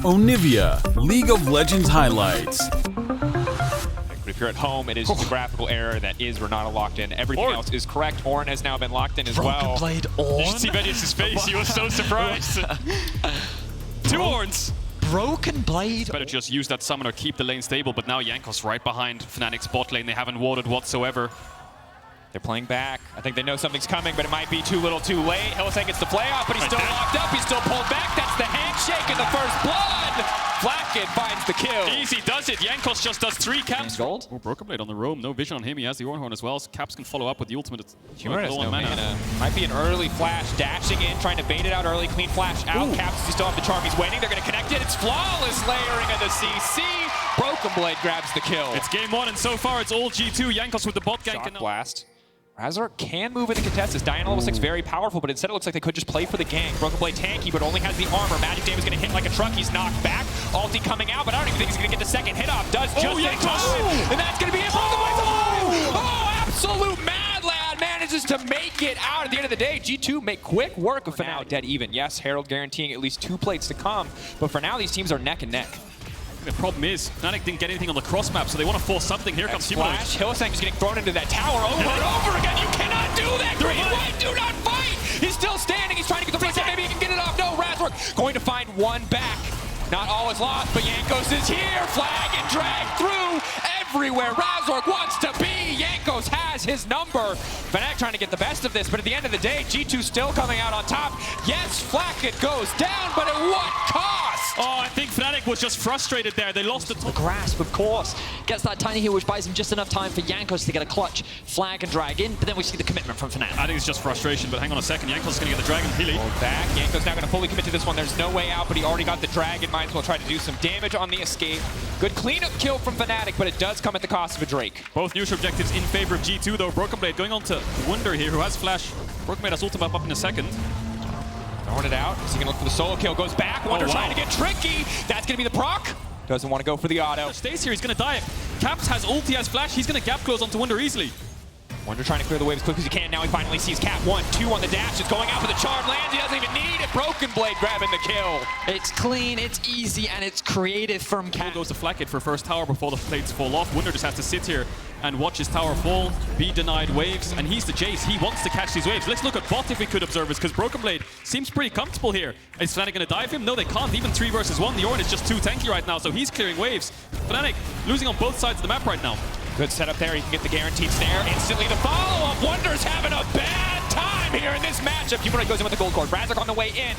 Onivia, League of Legends highlights. But if you're at home, it is just a graphical error that is Renata locked in. Everything else is correct. Ornn has now been locked in as well. Blade Ornn? You should see Venius' face. He was so surprised. Two Ornns. Broken Blade. Better just use that summoner, keep the lane stable, but now Jankos right behind Fnatic's bot lane. They haven't warded whatsoever. They're playing back. I think they know something's coming, but it might be too little too late. Hylissang gets the play off, but he's still locked up. He's still pulled back. That's the handshake in the first blood. Flacken finds the kill. Easy does it. Jankos just does 3 caps. Gold. Oh, Broken Blade on the roam. No vision on him. He has the Ornhorn as well. So caps can follow up with the ultimate. Humor has no mana. Might be an early flash. Dashing in, trying to bait it out early. Clean flash out. Ooh. Caps, he still have the charm. He's waiting. They're going to connect it. It's flawless layering of the CC. Broken Blade grabs the kill. It's game 1, and so far it's all G2. Jankos with the bot gank. Shock blast. Razork can move in the contestants. Diana level 6 very powerful, but instead it looks like they could just play for the gank. Broken Blade tanky, but only has the armor. Magic Dame is going to hit like a truck. He's knocked back. Ulti coming out, but I don't even think he's going to get the second hit off. Does just in time. And that's going to be it. Broken Blade's alive! Oh, absolute mad lad manages to make it out. At the end of the day, G2 make quick work of Fnatic dead even. Yes, Herald guaranteeing at least 2 plates to come, but for now these teams are neck and neck. The problem is, Fnatic didn't get anything on the cross map, so they want to force something. Here comes Flash. Hylissang is getting thrown into that tower over and over again. You cannot do that, Green White. Do not fight. He's still standing. He's trying to get the flick. Maybe he can get it off. No, Razork going to find one back. Not all is lost, but Jankos is here. Flag and drag through everywhere Razork wants to be. Jankos has his number. Fnatic trying to get the best of this, but at the end of the day, G2 still coming out on top. Yes, Flacket goes down, but at what cost? Oh, I think Fnatic was just frustrated there. They lost the grasp, of course. Gets that tiny heal, which buys him just enough time for Jankos to get a clutch flag and drag in, but then we see the commitment from Fnatic. I think it's just frustration, but hang on a second. Jankos is going to get the dragon healing. Back. Jankos now going to fully commit to this one. There's no way out, but he already got the dragon. Might as well try to do some damage on the escape. Good cleanup kill from Fnatic, but it does come at the cost of a Drake. Both neutral objectives in favor of G2, though. Broken Blade going on to Wunder here, who has flash. Broken Blade has ultimate up in a second. Throwing it out. Is he going to look for the solo kill? Goes back. Wunder trying to get tricky. That's going to be the proc. Doesn't want to go for the auto. Stays here. He's going to die. Caps has ulti, has flash. He's going to gap close onto Wunder easily. Wunder trying to clear the wave as quick as he can. Now he finally sees Cap. 1, 2 on the dash. It's going out for the charm. Lands. He doesn't even need it. Broken Blade grabbing the kill. It's clean, it's easy, and it's creative from Cap. Goes to Flacket for first tower before the plates fall off. Wunder just has to sit here and watch his tower fall, be denied waves, and he's the Jace. He wants to catch these waves. Let's look at bot if we could observe this, because Broken Blade seems pretty comfortable here. Is Fnatic going to dive him? No, they can't. Even 3 versus 1. The Ornn is just too tanky right now, so he's clearing waves. Fnatic losing on both sides of the map right now. Good setup there. He can get the guaranteed snare. Instantly the follow-up. Wunder's having a bad time here in this matchup. Humanoid goes in with the gold cord. Razork on the way in,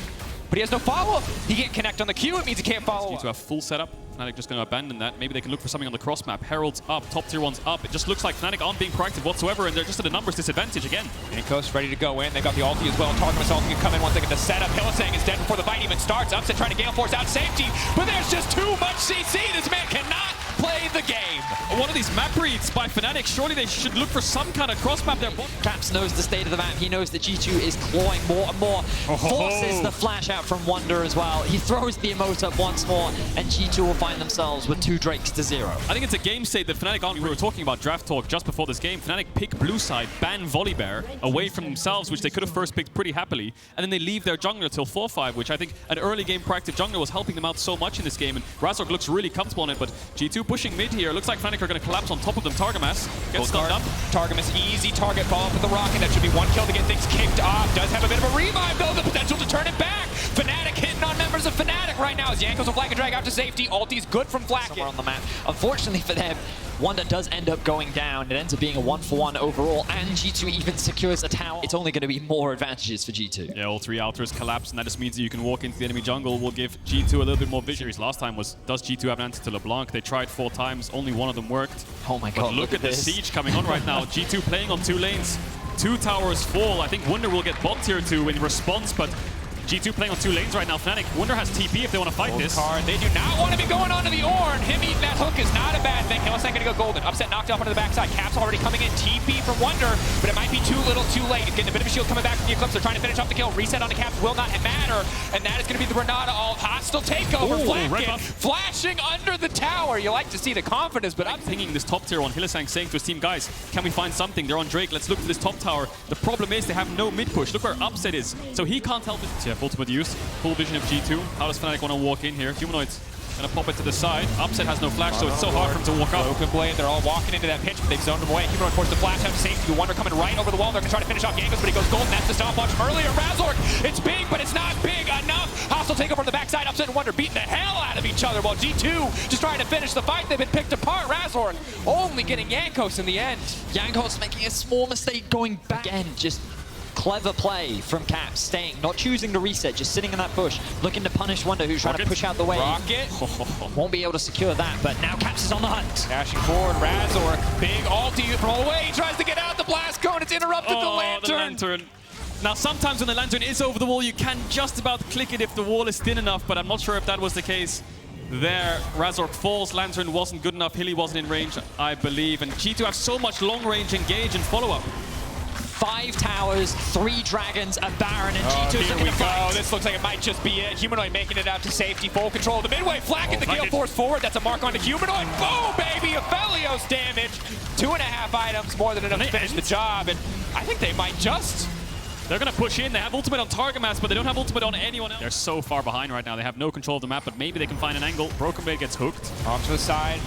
but he has no follow-up. He can't connect on the Q. It means he can't follow up. To have full setup. Fnatic just going to abandon that. Maybe they can look for something on the cross map. Herald's up, top tier 1's up. It just looks like Fnatic aren't being proactive whatsoever, and they're just at a numbers disadvantage again. Jankos ready to go in. They've got the ulti as well. Targamas ulti can come in once they get the setup. Hylissang is dead before the fight even starts. Upset trying to Gale Force out safety, but there's just too much CC. This man cannot play the game. One of these map reads by Fnatic, surely they should look for some kind of cross map there. Caps knows the state of the map. He knows that G2 is clawing more and more. Forces the flash out from Wunder as well. He throws the emote up once more, and G2 will find themselves with 2 Drakes to 0. I think it's a game state that Fnatic aren't. We were talking about draft talk just before this game. Fnatic pick blue side, ban Volibear away from themselves, which they could have first picked pretty happily, and then they leave their jungler till 4-5, which I think an early game proactive jungler was helping them out so much in this game, and Razork looks really comfortable on it, but G2 pushing mid here. Looks like Fnatic are going to collapse on top of them. Targamas gets stunned up. Targamas easy target, follow up with the rocket. That should be 1 kill to get things kicked off. Does have a bit of a revive though, the potential to turn it back. Fnatic hitting on members of Fnatic right now as Jankos will flag and drag out to safety. Ulti's good from Flacket. Somewhere on the map. Unfortunately for them, Wunder does end up going down. It ends up being a 1-for-1 overall, and G2 even secures a tower. It's only going to be more advantages for G2. Yeah, all 3 outers collapse, and that just means that you can walk into the enemy jungle. Will give G2 a little bit more vision. Last time was, does G2 have an answer to LeBlanc? They tried 4 times, only 1 of them worked. Oh my god, but look at the siege coming on right now. G2 playing on 2 lanes. 2 towers fall. I think Wunder will get bot tier 2 in response, but G2 playing on 2 lanes right now. Fnatic, Wunder has TP if they want to fight this. They do not want to be going on to the Ornn. Him eating that hook is not a bad thing. Hylissang going to go golden. Upset knocked off onto the backside. Caps already coming in. TP from Wunder, but it might be too little too late. He's getting a bit of a shield coming back from the Eclipse. They're trying to finish off the kill. Reset on the Caps will not matter, and that is going to be the Renata all hostile takeover. Flacket flashing under the tower. You like to see the confidence, but I'm pinging this top tier one. Hylissang saying to his team, guys, can we find something? They're on Drake. Let's look for this top tower. The problem is they have no mid push. Look where Upset is, so he can't help it. Yeah, Yep, ultimate used. Full vision of G2. How does Fnatic want to walk in here? Humanoids gonna pop it to the side. Upset has no flash, so it's so hard for him to walk up. Open blade, they're all walking into that pitch, but they've zoned him away. Humanoid forced the flash out to safety. Wonder coming right over the wall. They're gonna try to finish off Jankos, but he goes golden. That's the stopwatch from earlier. Razork, it's big, but it's not big enough. Hostile takeover from the backside. Upset and Wonder beating the hell out of each other, while G2 just trying to finish the fight. They've been picked apart. Razork only getting Jankos in the end. Jankos making a small mistake going back. Again, just clever play from Caps, staying, not choosing to reset, just sitting in that bush, looking to punish Wonder, who's trying to push out the way. Rocket. Won't be able to secure that, but now Caps is on the hunt. Dashing forward, Razork, big ulti from all the way. He tries to get out the blast cone. It's interrupted the lantern. Now, sometimes when the lantern is over the wall, you can just about click it if the wall is thin enough, but I'm not sure if that was the case there. Razork falls, lantern wasn't good enough, Hilly wasn't in range, I believe, and G2 have so much long-range engage and follow-up. 5 towers, 3 dragons, a Baron, and G2 is looking to fight. This looks like it might just be it. Humanoid making it out to safety, full control of the midway. Flack the Gale Force forward. That's a mark onto Humanoid. Boom, baby! Aphelios damage. 2.5 items, more than enough to finish the job. And I think they might just... They're going to push in. They have ultimate on Targamas, but they don't have ultimate on anyone else. They're so far behind right now. They have no control of the map, but maybe they can find an angle. Broken Blade gets hooked. Off to the side.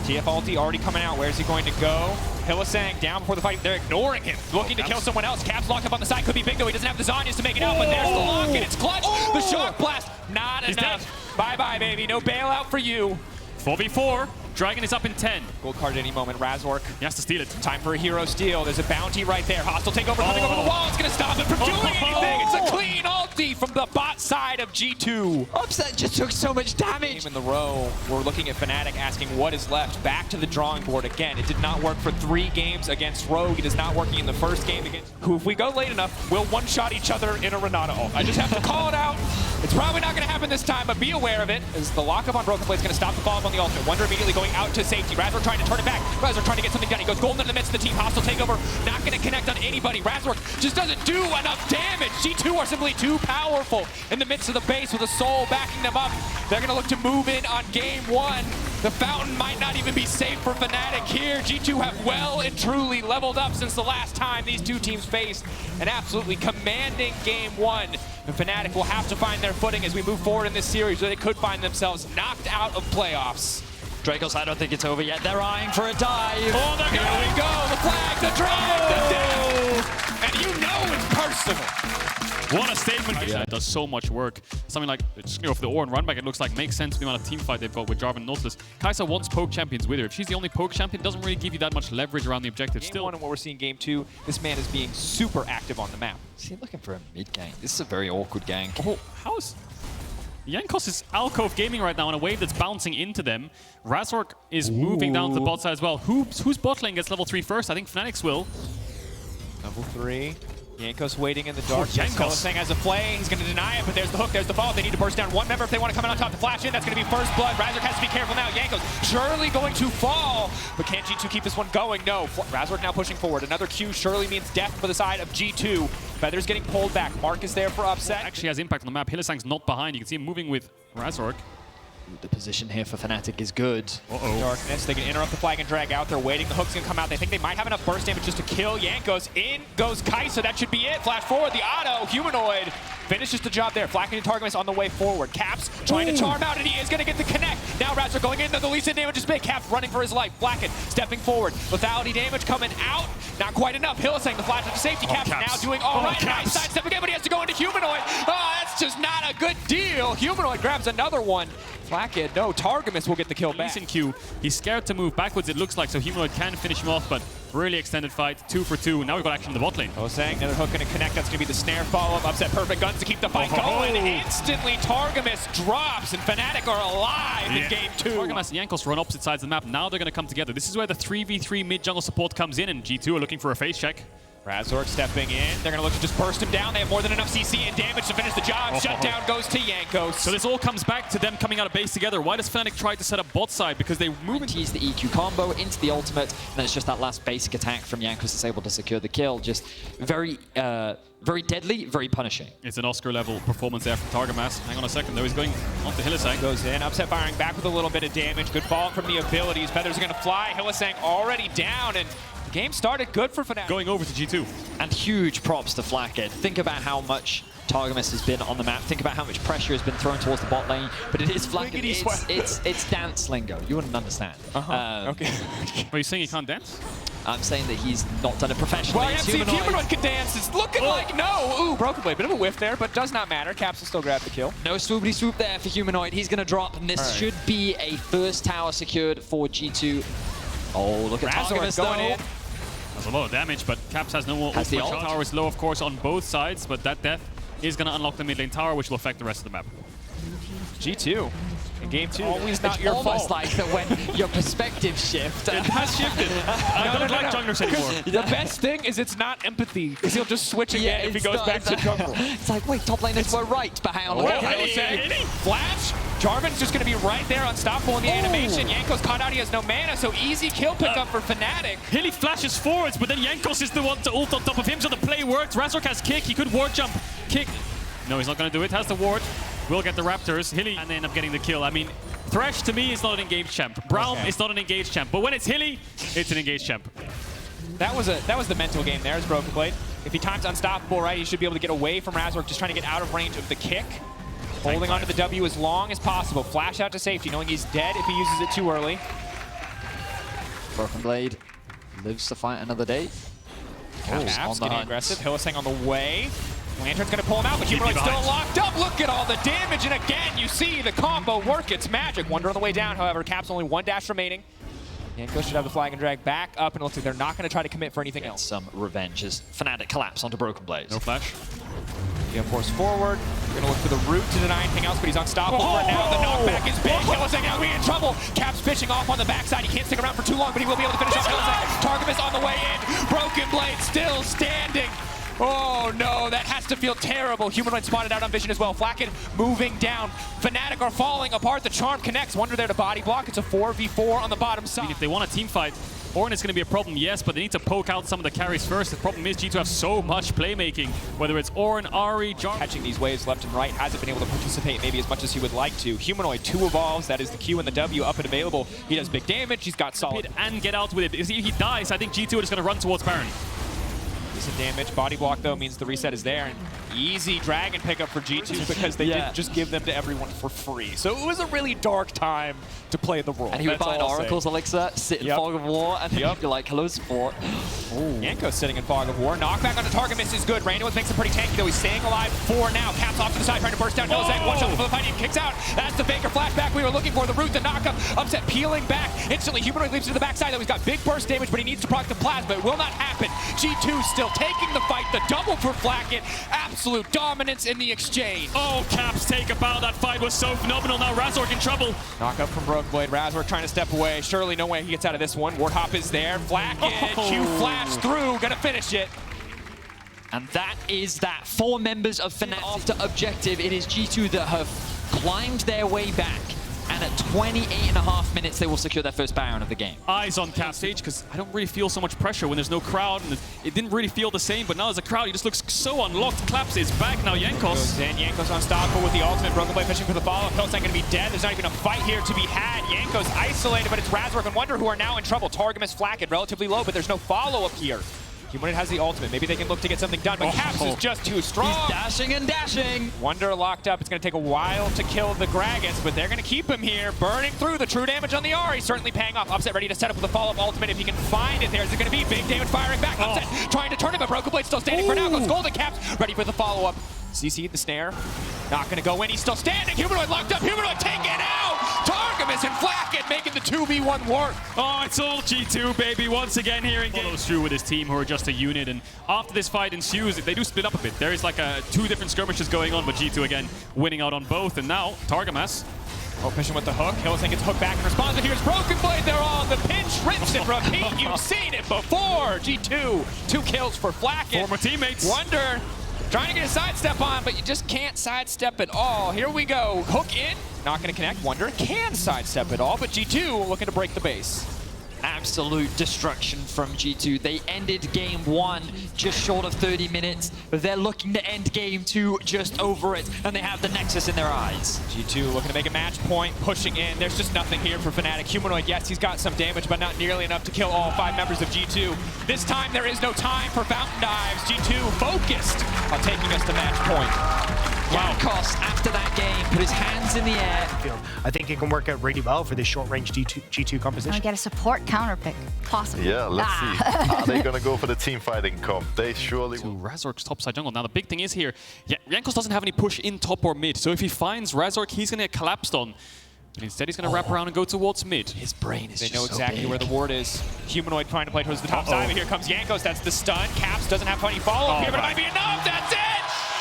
TF ulti already coming out. Where's he going to go? Hylissang down before the fight. They're ignoring him. Looking to kill someone else. Caps locked up on the side. Could be big though. He doesn't have the Zhonya's to make it out, but there's the lock and it's clutch. The shock blast. Not enough. Bye-bye, baby. No bailout for you. 4v4. Dragon is up in 10. Gold card at any moment. Razork. He has to steal it. Time for a hero steal. There's a bounty right there. Hostile takeover coming over the wall. It's going to stop him from doing anything. It's a clean ulti from the bot side of G2. Upset just took so much damage. In the row, we're looking at Fnatic asking what is left. Back to the drawing board again. It did not work for 3 games against Rogue. It is not working in the first game against who, if we go late enough, we'll one-shot each other in a Renata ult. I just have to call it out. It's probably not going to happen this time, but be aware of it, as the lockup on Broken Blade is going to stop the follow-up on the ultimate. Wonder immediately going out to safety. Razork trying to turn it back. Razork trying to get something done. He goes golden in the midst of the team. Hostile takeover. Not going to connect on anybody. Razork just doesn't do enough damage. G2 are simply too powerful in the midst of the base with a soul backing them up. They're going to look to move in on game 1. The fountain might not even be safe for Fnatic here. G2 have well and truly leveled up since the last time these two teams faced an absolutely commanding game 1. And Fnatic will have to find their footing as we move forward in this series, where they could find themselves knocked out of playoffs. Dracos, I don't think it's over yet. They're eyeing for a dive. Oh, they're here we go. The flag, the drag, the death. And you know it's personal. What a statement. Yeah, it does so much work. Something like, just go for the ore and run back, it looks like makes sense for the amount of team fight they've got with Jarvan and Nautilus. Kai'Sa wants poke champions with her. If she's the only poke champion, it doesn't really give you that much leverage around the objective. Game 1 and what we're seeing game 2, this man is being super active on the map. Is he looking for a mid gank? This is a very awkward gank. Oh, how is... Jankos is alcove gaming right now on a wave that's bouncing into them. Razork is moving down to the bot side as well. Whose bot lane gets level 3 first? I think Fnatic's will. Level 3. Jankos waiting in the dark. Hylissang has a play. He's going to deny it, but there's the hook. There's the follow. They need to burst down one member if they want to come in on top to flash in. That's going to be first blood. Razork has to be careful now. Jankos surely going to fall, but can G2 keep this one going? No. Razork now pushing forward. Another Q surely means death for the side of G2. Feathers getting pulled back. Mark is there for upset. Actually has impact on the map. Hylissang's not behind. You can see him moving with Razork. The position here for Fnatic is good. Darkness, they can interrupt the flag and drag out. They're waiting, the hook's gonna come out. They think they might have enough burst damage just to kill Jankos. In goes Kai'Sa, that should be it. Flash forward, the auto, Humanoid finishes the job there. Flack and Targamas on the way forward. Caps trying to charm out, and he is gonna get the connect. Now Razork going in, the least in damage is big. Caps running for his life. Blacken stepping forward. Lethality damage coming out. Not quite enough. Hylissang the flash to safety. Caps now doing all right. Nice sidestep again, but he has to go into Humanoid. Oh, that's just not a good deal. Humanoid grabs another one. Flackhead, no, Targamas will get the kill back. He's in Q. He's scared to move backwards, it looks like, so Humanoid can finish him off, but really extended fight, 2 for 2. Now we've got action in the bot lane. Hylissang, another hook gonna connect. That's gonna be the snare follow-up. Upset perfect guns to keep the fight going. Instantly, Targamas drops, and Fnatic are alive in game 2. Targamas and Jankos run opposite sides of the map. Now they're gonna come together. This is where the 3v3 mid-jungle support comes in, and G2 are looking for a face check. Razork stepping in. They're going to look to just burst him down. They have more than enough CC and damage to finish the job. Shutdown goes to Jankos. So this all comes back to them coming out of base together. Why does Fnatic try to set up bot side? Because they move into the EQ combo into the ultimate, and then it's just that last basic attack from Jankos that's able to secure the kill. Just very deadly, very punishing. It's an Oscar-level performance there from Targamas. Hang on a second, though. He's going on to Hylissang. Goes in. Upset firing back with a little bit of damage. Good follow from the abilities. Feathers are going to fly. Hylissang already down, and game started good for Fnatic. Going over to G2. And huge props to Flackhead. Think about how much Targamas has been on the map. Think about how much pressure has been thrown towards the bot lane, but it is flanking. It's dance lingo. You wouldn't understand. Okay. Are you saying he can't dance? I'm saying that he's not done it professionally. Well, Humanoid can dance. It's looking like no. Ooh, Broken Blade. Bit of a whiff there, but does not matter. Caps will still grab the kill. No swoopity swoop there for Humanoid. He's going to drop, and this should be a first tower secured for G2. Oh, look at Targamas going in. That's a lot of damage, but Caps has no more. The tower is low, of course, on both sides, but that death is going to unlock the mid lane tower, which will affect the rest of the map. G2 in game 2. Always not your almost fault. like that when your perspective shift. It has shifted. I don't like junglers anymore. The best thing is it's not empathy, because he'll just switch again if he goes back to jungle. It's like, wait, top laners were right, but hang on. Flash. Jarvan's just going to be right there, unstoppable in the animation. Yanko's caught out. He has no mana, so easy kill pickup for Fnatic. Hilly flashes forwards, but then Jankos is the one to ult on top of him, so the play worked. Razork has kick. He could ward jump. Kick. No, he's not going to do it. Has the ward. Will get the Raptors. Hilly, and they end up getting the kill. I mean, Thresh to me is not an engaged champ. Braum is not an engaged champ. But when it's Hilly, it's an engaged champ. That was the mental game there as Broken Blade. If he times unstoppable right, he should be able to get away from Razork, just trying to get out of range of the kick. Holding onto the W as long as possible. Flash out to safety, knowing he's dead if he uses it too early. Broken Blade lives to fight another day. Caps getting aggressive. Hylissang on the way. Lantern's going to pull him out, but Humanoid's still locked up. Look at all the damage, and again, you see the combo work. It's magic. Wonder on the way down, however. Caps only one dash remaining. Yanko should have the flag and drag back up, and it looks like they're not going to try to commit for anything else. Some revenge as Fnatic collapse onto Broken Blade. No flash. Gonna force forward. We're gonna look for the root to deny anything else, but he's unstoppable for now. The knockback is big. Hylissang now in trouble. Caps pitching off on the backside. He can't stick around for too long, but he will be able to finish off Hylissang. Targamas on the way in. Broken Blade still standing. Oh no, that has to feel terrible. Humanoid spotted out on vision as well. Flacken moving down. Fnatic are falling apart. The charm connects. Wonder there to body block. It's a 4v4 on the bottom side. I mean, if they want a team fight, Ornn is going to be a problem, yes, but they need to poke out some of the carries first. The problem is G2 have so much playmaking, whether it's Ornn, Ahri, Jarvan. Catching these waves left and right, hasn't been able to participate maybe as much as he would like to. Humanoid 2 evolves, that is the Q and the W up and available. He does big damage, he's got solid. And get out with it, because if he dies, I think G2 is going to run towards Baron. Decent damage. Body block, though, means the reset is there. And easy dragon pickup for G2 because they didn't just give them to everyone for free. So it was a really dark time to play the role. And he would buy an Oracle's Elixir, sit in Fog of War, and then be like, hello, support. Yanko's sitting in Fog of War. Knockback onto Targamas is good. Randuin makes it pretty tanky, though. He's staying alive for now. Caps off to the side, trying to burst down. Hylissang, one shot before the fight even kicks out. That's the Faker flashback we were looking for. The root, the knockup, upset, peeling back. Instantly, Humanoid leaps to the backside, though. He's got big burst damage, but he needs to proc the plasma. It will not happen. G2 still taking the fight. The double for Flacken. Absolute dominance in the exchange. Oh, Caps take a bow. That fight was so phenomenal. Now Razork in trouble. Knock up from Broken Blade. Razork trying to step away. Surely no way he gets out of this one. Warthop is there. Flacken. Q flash through. Gonna finish it. And that is that. 4 members of Fnatic after objective. It is G2 that have climbed their way back. And at 28.5 minutes, they will secure their first Baron of the game. Eyes on Cap stage, because I don't really feel so much pressure when there's no crowd. And it didn't really feel the same, but now there's a crowd. He just looks so unlocked. Claps is back now. Jankos. And Jankos unstoppable with the ultimate. Broken Blade fishing for the follow-up. Hylissang going to be dead. There's not even a fight here to be had. Jankos isolated, but it's Razork and Wonder who are now in trouble. Targamas Flacken relatively low, but there's no follow-up here. Humanoid has the ultimate. Maybe they can look to get something done, but Caps is just too strong. He's dashing and dashing. Wonder locked up. It's going to take a while to kill the Gragas, but they're going to keep him here. Burning through the true damage on the Ahri. Certainly paying off. Upset ready to set up with a follow-up ultimate if he can find it. There's going to be big damage firing back. Upset trying to turn it, but Broken Blade still standing for now. Goes Golden. Caps ready for the follow-up. CC the snare. Not going to go in. He's still standing. Humanoid locked up. Humanoid taken out. Targamas and Flacken making the 2v1 work. Oh, it's all G2, baby, once again here in game. Follows through with his team, who are just a unit, and after this fight ensues, they do split up a bit. There is like 2 different skirmishes going on, but G2 again winning out on both, and now Targamas. Fishing with the hook. Hylissang gets hooked back and responds, and here's Broken Blade. They're on the pinch, rinse and repeat. You've seen it before. G2, 2 kills for Flacken. Former teammates. Wonder trying to get a sidestep on, but you just can't sidestep at all. Here we go. Hook in. Not going to connect. Wonder can sidestep it all, but G2 looking to break the base. absolute destruction from G2. They ended game 1 just short of 30 minutes, but they're looking to end game 2 just over it, and they have the Nexus in their eyes. G2 looking to make a match point, pushing in. There's just nothing here for Fnatic. Humanoid, yes, he's got some damage, but not nearly enough to kill all 5 members of G2. This time, there is no time for fountain dives. G2 focused on taking us to match point. Wow. Cost after that game put his hands in the air. I think it can work out really well for this short-range G2 composition. I get a support counter pick, possibly. Yeah, let's see. Are they going to go for the team fighting comp? They surely will. Razork's topside jungle. Now the big thing is here, Jankos doesn't have any push in top or mid, so if he finds Razork, he's going to get collapsed on. But instead he's going to wrap around and go towards mid. His brain is They know exactly where the ward is. Humanoid trying to play towards the top side, but here comes Jankos. That's the stun. Caps doesn't have any follow-up here, but it might be enough. That's it!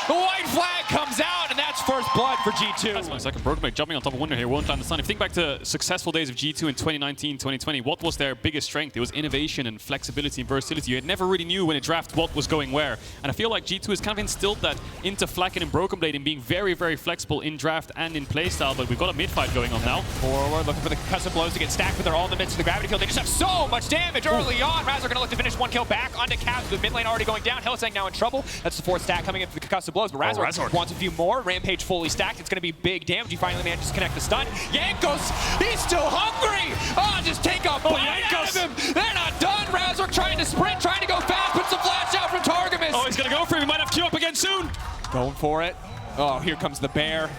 The white flag comes out, and that's first blood for G2. That's 1 second. Brokenblade jumping on top of Wunder here, won't land the stun. If you think back to successful days of G2 in 2019, 2020, what was their biggest strength? It was innovation and flexibility and versatility. You never really knew when it draft what was going where. And I feel like G2 has kind of instilled that into Flacken and Brokenblade in being very, very flexible in draft and in playstyle. But we've got a mid-fight going on now. Forward, looking for the concussive blows to get stacked, but they're all in the midst of the gravity field. They just have so much damage early on. Razor going to look to finish 1 kill back onto Caps. The mid lane already going down. Hillsang now in trouble. That's the 4th stack coming in for the concussive blows, but Razor wants a few more. Rampage fully stacked. It's going to be big damage. He finally manages to connect the stun. Jankos, he's still hungry. Oh, just take a bite out of him. They're not done. Razor trying to sprint, trying to go fast, puts the flash out from Targamas. Oh, he's going to go for him. He might have Q up again soon. Going for it. Oh, here comes the bear.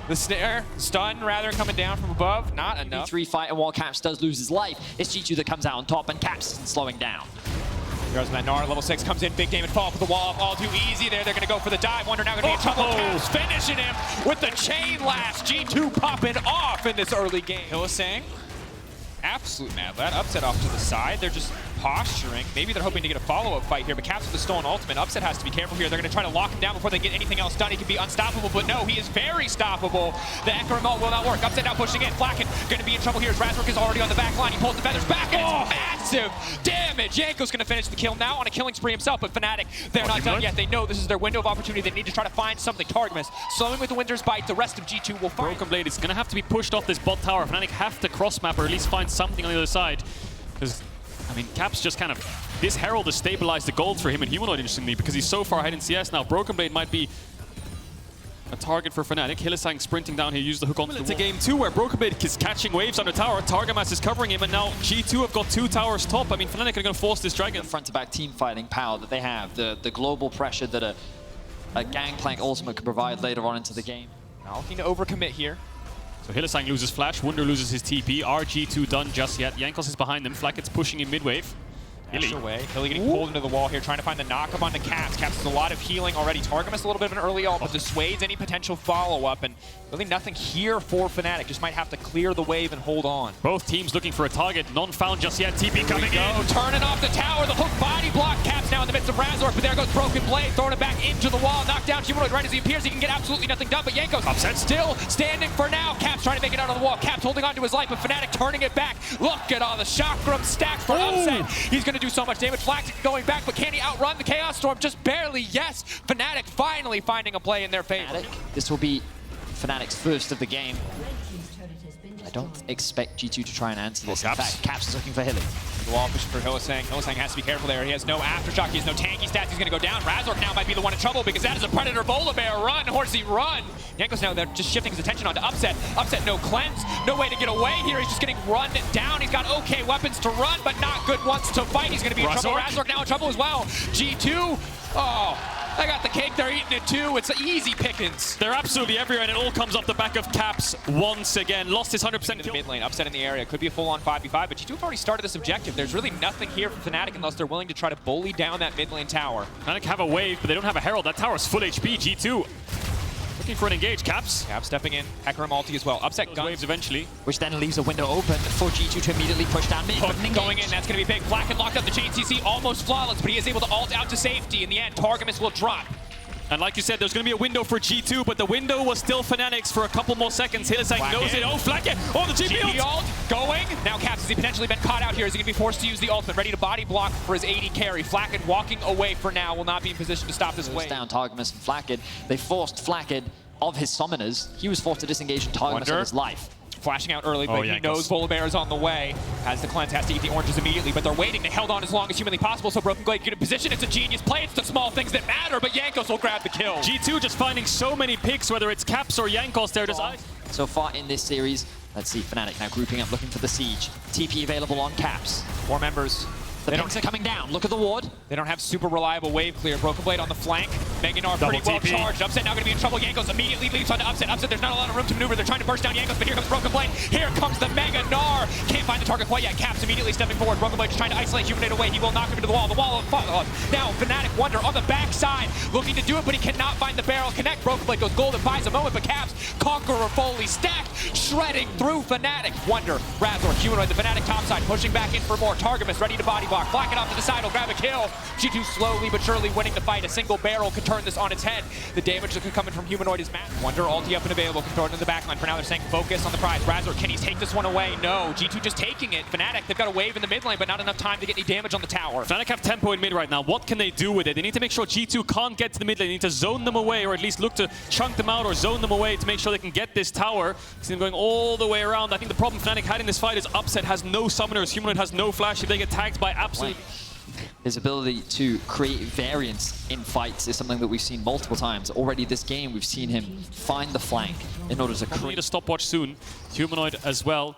The snare, stun rather, coming down from above. Not enough. 3 fight, and while Caps does lose his life, it's G2 that comes out on top, and Caps isn't slowing down. Goes that Gnar, level 6 comes in, big damage, fall off the wall, all too easy there. They're going to go for the dive. Wunder now going to be in trouble. Caps finishing him with the chain last. G2 popping off in this early game. Hillsang, absolute mad. That upset off to the side. They're just posturing. Maybe they're hoping to get a follow-up fight here, but Caps with the stolen ultimate. Upset has to be careful here. They're going to try to lock him down before they get anything else done. He can be unstoppable, but no, he is very stoppable. The Echo remote will not work. Upset now pushing in. Flacken going to be in trouble here as Razork is already on the back line. He pulls the feathers back, and it's massive damage. Janko's going to finish the kill now on a killing spree himself, but Fnatic, they're not done yet. They know this is their window of opportunity. They need to try to find something. Targamas slowing with the Winter's Bite. The rest of G2 will find. Brokenblade is going to have to be pushed off this bot tower. Fnatic have to cross-map or at least find something on the other side. Because, I mean, Caps just kind of... This Herald has stabilized the gold for him and Humanoid, interestingly, because he's so far ahead in CS now. Brokenblade might be a target for Fnatic. Hillsang sprinting down here, used the hook onto the wall. It's a game 2 where Brokenblade is catching waves on the tower. Targamas is covering him, and now G2 have got 2 towers top. I mean, Fnatic are going to force this dragon. The front-to-back team fighting power that they have, the global pressure that a Gangplank ultimate could provide later on into the game. Not looking to overcommit here. So Hillsang loses flash, Wunder loses his TP. Are G2 done just yet? Jankos is behind them. Flackett's pushing in mid-wave. Away. Hilly getting pulled into the wall here, trying to find the knock up on the Caps. Caps has a lot of healing already. Targamas a little bit of an early ult, but dissuades any potential follow-up, and really nothing here for Fnatic. Just might have to clear the wave and hold on. Both teams looking for a target. None found just yet. TP coming in. Turning off the tower. The hook body block. Caps now in the midst of Razork, but there goes Broken Blade, throwing it back into the wall. Knocked down Humanoid right as he appears. He can get absolutely nothing done, but Jankos upset. Still standing for now. Caps trying to make it out of the wall. Caps holding on to his life, but Fnatic turning it back. Look at all the chakram stack for Upset. He's going to do so much damage. Flack going back, but can he outrun the Chaos Storm? Just barely, yes. Fnatic finally finding a play in their favor. This will be Fnatic's first of the game. I don't expect G2 to try and answer this. In fact, Caps is looking for Hilly. The wall pushing for Hillsang. Hillsang has to be careful there. He has no aftershock. He has no tanky stats. He's going to go down. Razork now might be the one in trouble because that is a Predator Volibear. Run, Horsey, run. Jankos now, they're just shifting his attention onto Upset. Upset, no cleanse. No way to get away here. He's just getting run down. He's got okay weapons to run, but not good ones to fight. He's going to be in trouble. Razork now in trouble as well. G2, oh. I got the cake, they're eating it too. It's easy pickings. They're absolutely everywhere, and it all comes off the back of Caps once again. Lost his 100% mid lane, Upset in the area. Could be a full-on 5v5, but G2 have already started this objective. There's really nothing here for Fnatic unless they're willing to try to bully down that mid lane tower. Fnatic have a wave, but they don't have a Herald. That tower's full HP. G2 looking for an engage. Caps stepping in. Hecarim ulti as well. Upset guns. Waves eventually. Which then leaves a window open for G2 to immediately push down mid. Going in, that's going to be big. Flacken locked up the chain CC, almost flawless, but he is able to ult out to safety. In the end, Targamas will drop. And like you said, there's going to be a window for G2, but the window was still Fnatic's for a couple more seconds. Hillsang knows it. Oh, Flacken! Oh, the GP ult going. Now Caps, has he potentially been caught out here? Is he going to be forced to use the ultimate? Ready to body block for his 80 carry. Flacken walking away for now. Will not be in position to stop this wave. Down Targamas and Flacken. They forced Flacken of his summoners. He was forced to disengage and Targamas of his life. flashing out early, but he Jankos. knows Volibear is on the way. Has the cleanse, has to eat the oranges immediately, but they're waiting. They held on as long as humanly possible, so Broken Blade get in position. It's a genius play. It's the small things that matter, but Jankos will grab the kill. G2 just finding so many picks, whether it's Caps or Jankos, they're just So far in this series, let's see, Fnatic now grouping up, looking for the siege. TP available on Caps. 4 members. The pings are coming down. Look at the ward. They don't have super reliable wave clear. Broken Blade on the flank. Meganar pretty well TP. charged. Upset now going to be in trouble. Jankos immediately leaps onto Upset. Upset, there's not a lot of room to maneuver. They're trying to burst down Jankos, but here comes Broken Blade. Here comes the Meganar. Can't find the target quite yet. Caps immediately stepping forward. Broken Blade just trying to isolate Humanoid away. He will knock him into the wall. The wall of now Fnatic Wonder on the backside looking to do it, but he cannot find the barrel connect. Broken Blade goes golden, buys a moment, but Caps, Conqueror fully stacked, shredding through Fnatic. Wonder, Razor, Humanoid, the Fnatic topside, pushing back in for more. Targamas ready to body block. Flack it off to the side. Will grab a kill. G2 slowly but surely winning the fight. A single barrel could turn this on its head. The damage that could come in from Humanoid is massive. Wonder ulti up and available. Can throw it in the backline. For now, they're saying focus on the prize. Razor, can he take this one away? No. G2 just taking it. Fnatic, they've got a wave in the mid lane, but not enough time to get any damage on the tower. Fnatic have tempo in mid right now. What can they do with it? They need to make sure G2 can't get to the mid lane. They need to zone them away, or at least look to chunk them out or zone them away to make sure they can get this tower. See them going all the way around. I think the problem Fnatic had in this fight is Upset has no summoners. Humanoid has no flash. If they get tagged by absolutely... His ability to create variance in fights is something that we've seen multiple times. Already this game, we've seen him find the flank in order to Probably create need a stopwatch soon. Humanoid as well.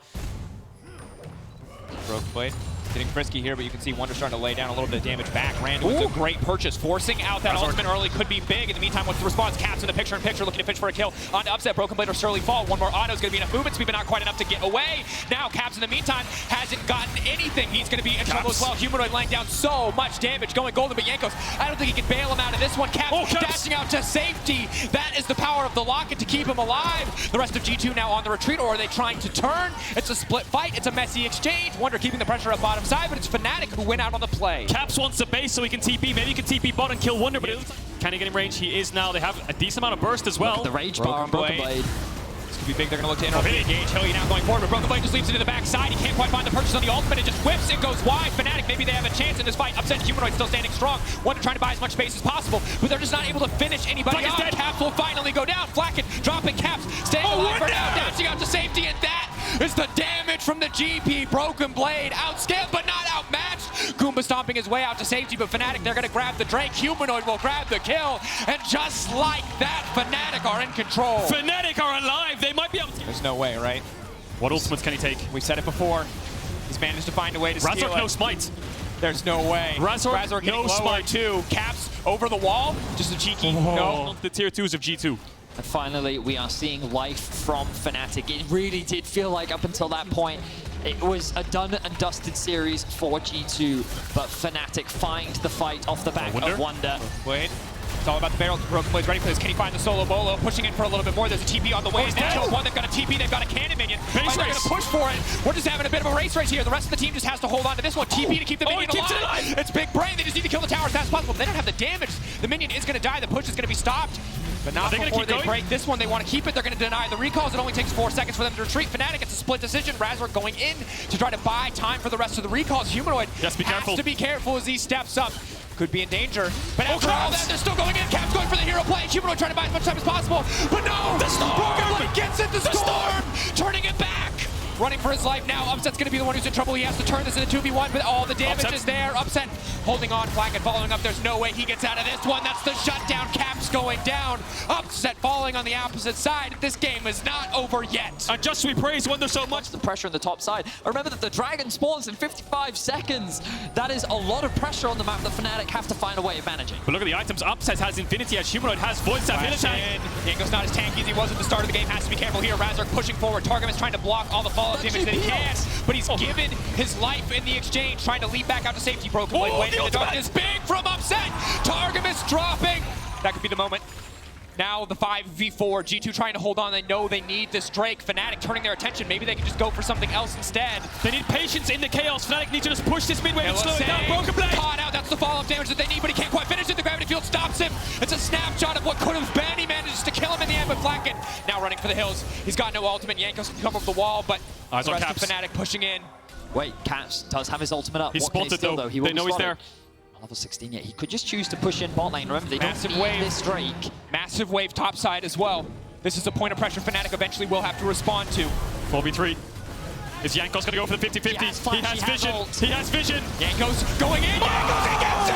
Broken Blade getting frisky here, but you can see Wonder starting to lay down a little bit of damage back. Randu with a great purchase, forcing out that ultimate early could be big. In the meantime, what's the response? Caps in the picture-in-picture, looking to pitch for a kill. On to Upset, Broken Blade or surely fall. One more auto is going to be enough movement speed, but not quite enough to get away. Now Caps in the meantime hasn't gotten anything. He's going to be in trouble as well. Humanoid laying down so much damage, going golden, but Jankos, I don't think he can bail him out of this one. Caps dashing out to safety. That is the power of the locket to keep him alive. The rest of G2 now on the retreat, or are they trying to turn? It's a split fight. It's a messy exchange. Wonder keeping the pressure up bottom side, but it's Fnatic who went out on the play. Caps wants the base so he can TP. Maybe he can TP bot and kill Wonder, but can he get in range? He is now. They have a decent amount of burst as well. the rage bar on Broken Blade. This could be big. They're going to look to interrupt the engage. Hilly now going forward, but Broken Blade just leaps into the backside. He can't quite find the purchase on the ultimate. It just whips. It goes wide. Fnatic, maybe they have a chance in this fight. Upset Humanoid still standing strong. Wonder trying to buy as much space as possible, but they're just not able to finish anybody off. Caps will finally go down. Flacken dropping Caps. Staying alive for now. Dashing out to safety, and that is the damage from the GP. Broken Blade outscaled, but not outmatched. Goomba stomping his way out to safety, but Fnatic, they're going to grab the Drake. Humanoid will grab the kill, and just like that, Fnatic are in control. Fnatic are alive. They might be able to... There's no way, right? What ultimates can he take? We said it before. He's managed to find a way to steal Razor it. no smite. There's no way. Razor getting no lower smite. too. Caps over the wall. Just a cheeky no. The tier 2s of G2. And finally, we are seeing life from Fnatic. It really did feel like up until that point, it was a done and dusted series for G2, but Fnatic find the fight off the back of Wonder. Wait. It's all about the barrel. Broken Blade's ready for this. Can he find the solo bolo? Pushing in for a little bit more. There's a TP on the way. And they kill one. They've got a TP. They've got a cannon minion. They're going to push for it. We're just having a bit of a race here. The rest of the team just has to hold on to this one. TP to keep the minion alive. It's big brain. They just need to kill the tower as fast as possible. They don't have the damage. The minion is going to die. The push is going to be stopped. But not before they break this one. They want to keep it. They're going to deny the recalls. It only takes 4 seconds for them to retreat. Fnatic gets a split decision. Razor going in to try to buy time for the rest of the recalls. Humanoid Just be careful. has to be careful as he steps up. Could be in danger. But after all that, they're still going in. Caps going for the hero play. Humanoid trying to buy as much time as possible. But no! The Storm! Broken Blade gets it! The Storm! Turning it back! Running for his life now. Upset's going to be the one who's in trouble. He has to turn this into 2v1, but all the damage is there. Upset holding on, flag and following up. There's no way he gets out of this one. That's the shutdown. Caps going down. Upset falling on the opposite side. This game is not over yet. And just we praise Wonder so much. The pressure on the top side. Remember that the Dragon spawns in 55 seconds. That is a lot of pressure on the map that Fnatic have to find a way of managing. But look at the items. Upset has Infinity, as Humanoid has Voice Ability. Yanko's not as tanky as he was at the start of the game. Has to be careful here. Razor pushing forward. Targum is trying to block all the fallout damage that he can. But he's given his life in the exchange, trying to leap back out to safety. Broken Blade waiting in the darkness. Big from Upset. Targum is dropping. That could be the moment. Now the 5v4, G2 trying to hold on. They know they need this Drake. Fnatic turning their attention. Maybe they can just go for something else instead. They need patience in the chaos. Fnatic need to just push this midway and slow it down. Broken Blade caught out. That's the follow-up damage that they need, but he can't quite finish it. The gravity field stops him. It's a snapshot of what could have been. He manages to kill him in the end, but Flacken now running for the hills. He's got no ultimate. Jankos can come over the wall, but the rest of Fnatic pushing in. Wait, Caps does have his ultimate up. He's What can spotted steal, though. He They know he's there. Level 16 yet. He could just choose to push in bot lane. Remember, they Massive don't need wave. this Drake. Massive wave topside as well. This is a point of pressure Fnatic eventually will have to respond to. 4v3. Is Jankos gonna go for the 50-50? He has vision. He has vision. Jankos going in. Jankos, he gets it!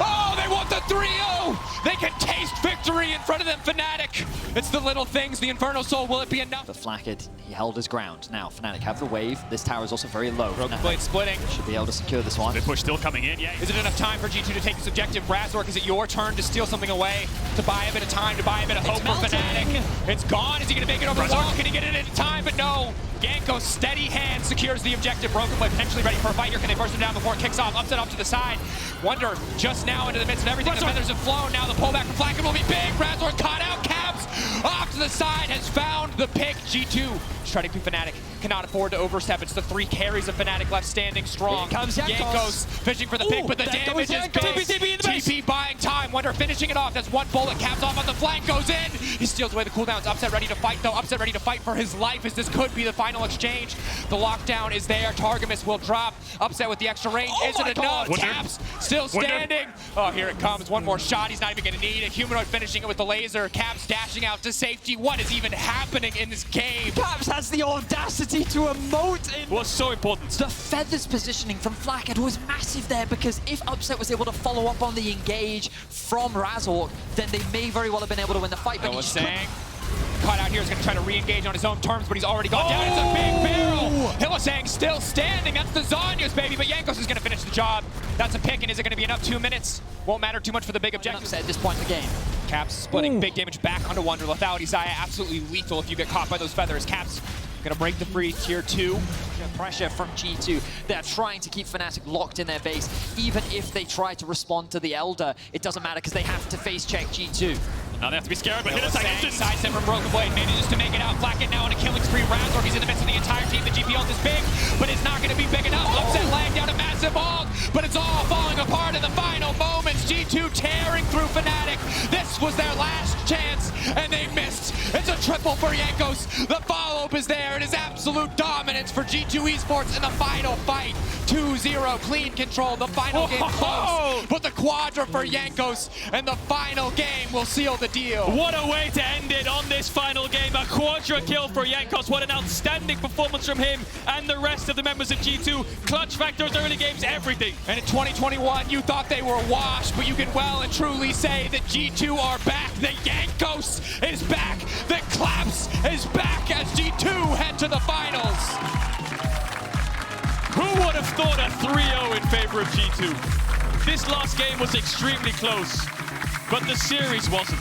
Oh, they want the 3-0! They can taste victory in front of them, Fnatic. It's the little things, the Inferno Soul. Will it be enough? But Flackett, he held his ground. Now, Fnatic have the wave. This tower is also very low. Broken Blade splitting. Should be able to secure this one. The push still coming in, yeah. Is it enough time for G2 to take this objective? Razork, is it your turn to steal something away? To buy a bit of time, to buy a bit of hope for Fnatic? It's gone. Is he going to make it over the wall? Can he get it into time? But no. Ganko, steady hand, secures the objective. Broken Blade potentially ready for a fight here. Can they burst him down before it kicks off? Upset off to the side. Wonder just now into the midst of everything. The feathers have flown. Now the pullback from Flackett will be big. Razork caught out. Caps off to the side has found the pick. G2 trying to be Fnatic. Cannot afford to overstep. It's the 3 carries of Fnatic left standing strong. Here comes Jankos fishing for the pick, but the damage is big. TP buying time. Wonder finishing it off. That's one bullet. Caps off on the flank. Goes in. He steals away the cooldowns. Upset ready to fight though. Upset ready to fight for his life as this could be the final exchange. The lockdown is there. Targamas will drop. Upset with the extra range. Is it enough? Caps still standing. Oh, here it comes. One more shot. He's not even going to need it. Humanoid finishing it with the laser. Caps dashing out to safety. What is even happening in this game? Caps has the audacity to emote in. Was so important. The feathers positioning from Flackett was massive there, because if Upset was able to follow up on the engage from Razork, then they may very well have been able to win the fight. But he just Caught out here is going to try to re-engage on his own terms, but he's already gone down. It's a big barrel. Hylissang still standing. That's the Zhonya's, baby, but Jankos is going to finish the job. That's a pick, and is it going to be enough? 2 minutes. Won't matter too much for the big objective. at this point in the game. Caps splitting. Big damage back onto Wonder. Lethality Zaya absolutely lethal if you get caught by those feathers. Caps going to break the free tier 2. Pressure from G2. They're trying to keep Fnatic locked in their base. Even if they try to respond to the Elder, it doesn't matter because they have to face check G2. Now they have to be scared, but Hylissang sidestep from Broken Blade, manages to make it out. Flackett now on a killing spree. Razork, he's in the midst of the entire team. The GP ult is big, but it's not going to be big enough. Upset laying down a massive ult, but it's all falling apart in the final moments. G2 tearing through Fnatic. This was their last chance, and they missed. It's a triple for Jankos. The follow-up is there. It is absolute dominance for G2 Esports in the final fight. 2-0, clean control. The final game close, but the quadra for Jankos, and the final game will seal the deal. What a way to end it on this final game. A quadra kill for Jankos. What an outstanding performance from him and the rest of the members of G2. Clutch factors, early games, everything. And in 2021, you thought they were washed, but you can well and truly say that G2 are back. The Jankos is back. The Claps is back as G2 head to the finals. Who would have thought a 3-0 in favor of G2? This last game was extremely close, but the series wasn't.